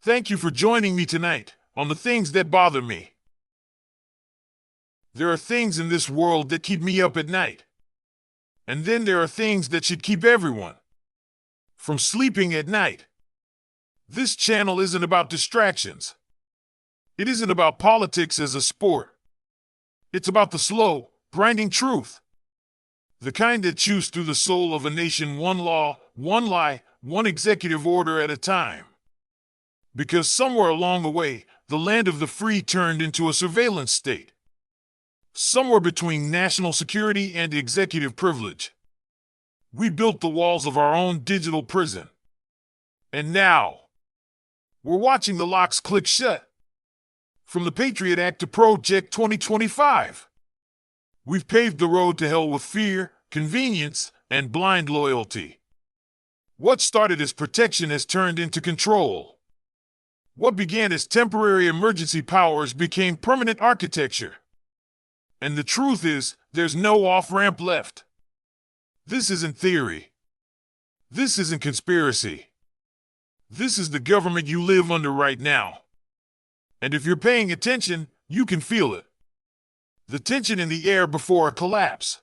Thank you for joining me tonight on the things that bother me. There are things in this world that keep me up at night. And then there are things that should keep everyone from sleeping at night. This channel isn't about distractions. It isn't about politics as a sport. It's about the slow, grinding truth. The kind that chews through the soul of a nation, one law, one lie, one executive order at a time. Because somewhere along the way, the land of the free turned into a surveillance state. Somewhere between national security and executive privilege. We built the walls of our own digital prison. And now, we're watching the locks click shut. From the Patriot Act to Project 2025. We've paved the road to hell with fear, convenience, and blind loyalty. What started as protection has turned into control. What began as temporary emergency powers became permanent architecture. And the truth is, there's no off-ramp left. This isn't theory. This isn't conspiracy. This is the government you live under right now. And if you're paying attention, you can feel it. The tension in the air before a collapse.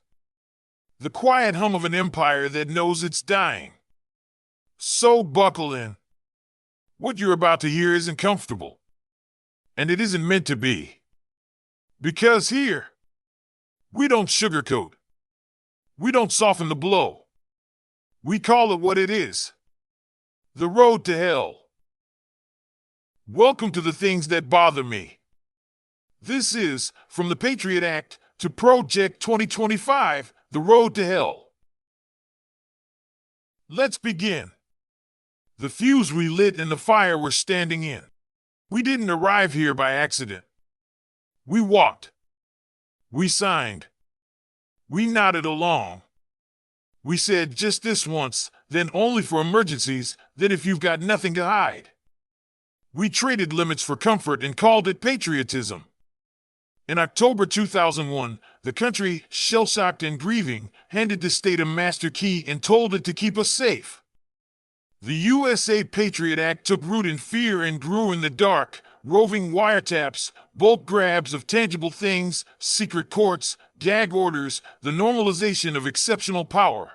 The quiet hum of an empire that knows it's dying. So buckle in. What you're about to hear isn't comfortable. And it isn't meant to be. Because here, we don't sugarcoat. We don't soften the blow. We call it what it is. The road to hell. Welcome to the things that bother me. This is, from the Patriot Act to Project 2025, the road to hell. Let's begin. The fuse we lit and the fire we're standing in. We didn't arrive here by accident. We walked. We signed. We nodded along. We said just this once, then only for emergencies, then if you've got nothing to hide. We traded limits for comfort and called it patriotism. In October 2001, the country, shell-shocked and grieving, handed the state a master key and told it to keep us safe. The USA Patriot Act took root in fear and grew in the dark, roving wiretaps, bulk grabs of tangible things, secret courts, gag orders, the normalization of exceptional power.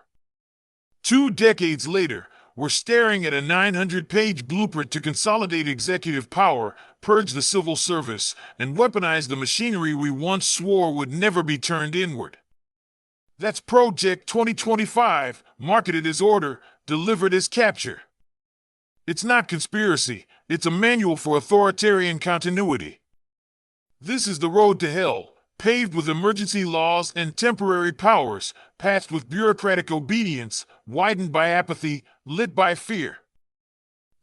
2 decades later, we're staring at a 900-page blueprint to consolidate executive power, purge the civil service, and weaponize the machinery we once swore would never be turned inward. That's Project 2025, marketed as order, delivered as capture. It's not conspiracy, it's a manual for authoritarian continuity. This is the road to hell, paved with emergency laws and temporary powers, patched with bureaucratic obedience, widened by apathy, lit by fear.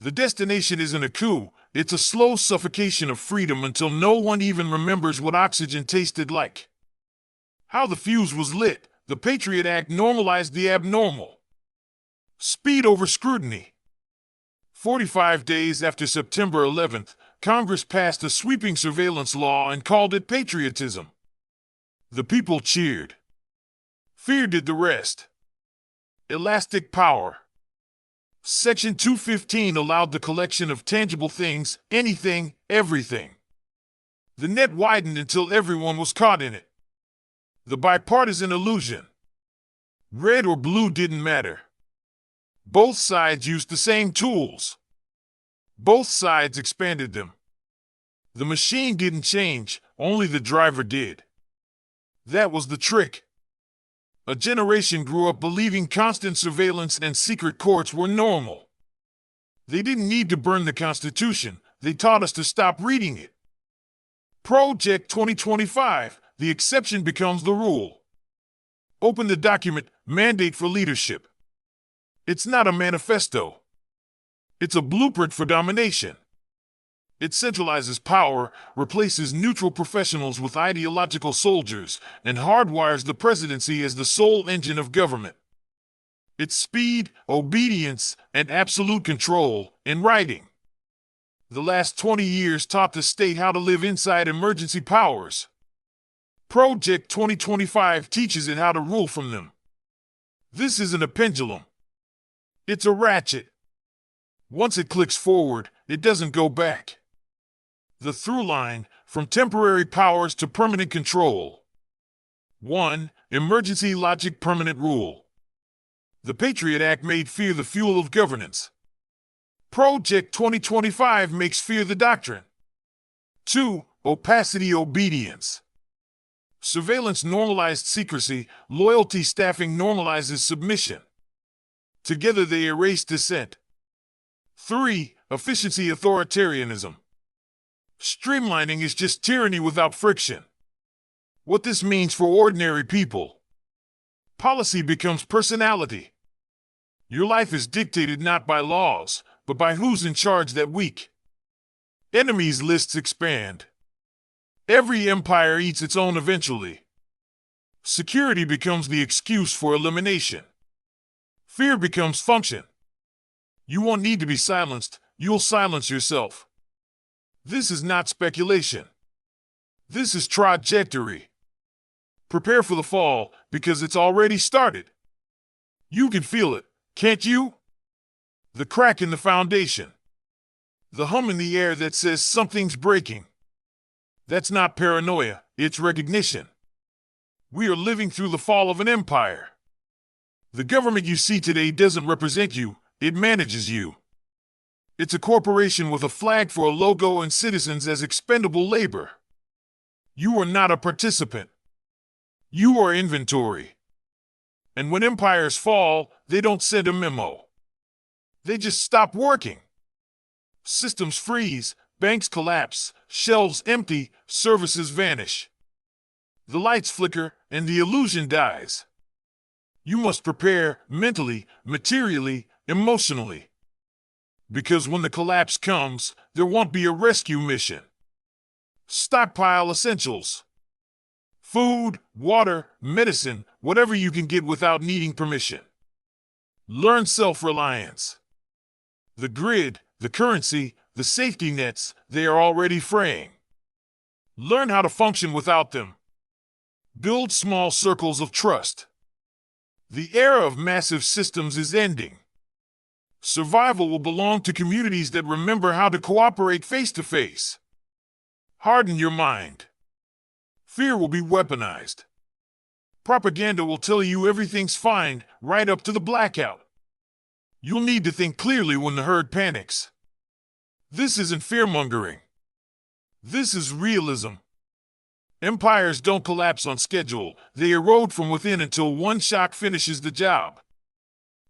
The destination isn't a coup, it's a slow suffocation of freedom until no one even remembers what oxygen tasted like. How the fuse was lit, the Patriot Act normalized the abnormal. Speed over scrutiny. 45 days after September 11th, Congress passed a sweeping surveillance law and called it patriotism. The people cheered. Fear did the rest. Elastic power. Section 215 allowed the collection of tangible things, anything, everything. The net widened until everyone was caught in it. The bipartisan illusion. Red or blue didn't matter. Both sides used the same tools. Both sides expanded them. The machine didn't change, only the driver did. That was the trick. A generation grew up believing constant surveillance and secret courts were normal. They didn't need to burn the Constitution, they taught us to stop reading it. Project 2025, the exception becomes the rule. Open the document, Mandate for Leadership. It's not a manifesto. It's a blueprint for domination. It centralizes power, replaces neutral professionals with ideological soldiers, and hardwires the presidency as the sole engine of government. It's speed, obedience, and absolute control in writing. The last 20 years taught the state how to live inside emergency powers. Project 2025 teaches it how to rule from them. This isn't a pendulum. It's a ratchet. Once it clicks forward, it doesn't go back. The through line, from temporary powers to permanent control. 1. Emergency logic permanent rule. The Patriot Act made fear the fuel of governance. Project 2025 makes fear the doctrine. 2. Opacity obedience. Surveillance normalized secrecy, loyalty staffing normalizes submission. Together they erase dissent. 3. Efficiency authoritarianism. Streamlining is just tyranny without friction. What this means for ordinary people. Policy becomes personality. Your life is dictated not by laws, but by who's in charge that week. Enemies lists expand. Every empire eats its own eventually. Security becomes the excuse for elimination. Fear becomes function. You won't need to be silenced, you'll silence yourself. This is not speculation. This is trajectory. Prepare for the fall, because it's already started. You can feel it, can't you? The crack in the foundation. The hum in the air that says something's breaking. That's not paranoia, it's recognition. We are living through the fall of an empire. The government you see today doesn't represent you, it manages you. It's a corporation with a flag for a logo and citizens as expendable labor. You are not a participant. You are inventory. And when empires fall, they don't send a memo. They just stop working. Systems freeze, banks collapse, shelves empty, services vanish. The lights flicker, and the illusion dies. You must prepare mentally, materially, emotionally. Because when the collapse comes, there won't be a rescue mission. Stockpile essentials. Food, water, medicine, whatever you can get without needing permission. Learn self-reliance. The grid, the currency, the safety nets, they are already fraying. Learn how to function without them. Build small circles of trust. The era of massive systems is ending. Survival will belong to communities that remember how to cooperate face to face. Harden your mind. Fear will be weaponized. Propaganda will tell you everything's fine, right up to the blackout. You'll need to think clearly when the herd panics. This isn't fear-mongering. This is realism. Empires don't collapse on schedule, they erode from within until one shock finishes the job.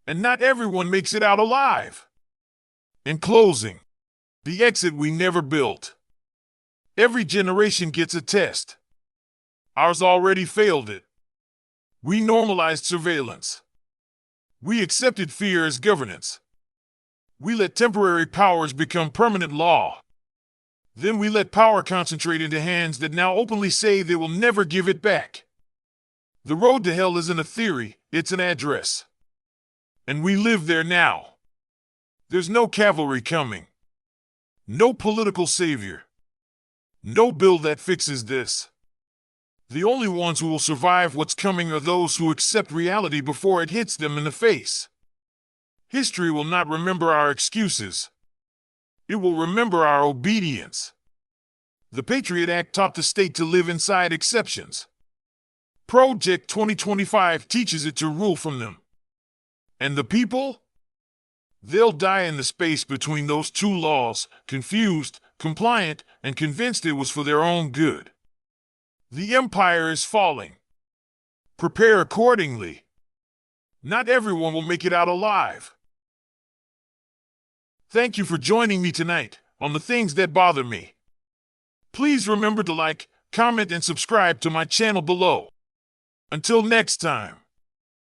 And not everyone makes it out alive. In closing, the exit we never built. Every generation gets a test. Ours already failed it. We normalized surveillance. We accepted fear as governance. We let temporary powers become permanent law. Then we let power concentrate into hands that now openly say they will never give it back. The road to hell isn't a theory, it's an address. And we live there now. There's no cavalry coming. No political savior. No bill that fixes this. The only ones who will survive what's coming are those who accept reality before it hits them in the face. History will not remember our excuses. It will remember our obedience. The Patriot Act taught the state to live inside exceptions. Project 2025 teaches it to rule from them. And the people? They'll die in the space between those two laws, confused, compliant, and convinced it was for their own good. The empire is falling. Prepare accordingly. Not everyone will make it out alive. Thank you for joining me tonight on the things that bother me. Please remember to like, comment, and subscribe to my channel below. Until next time.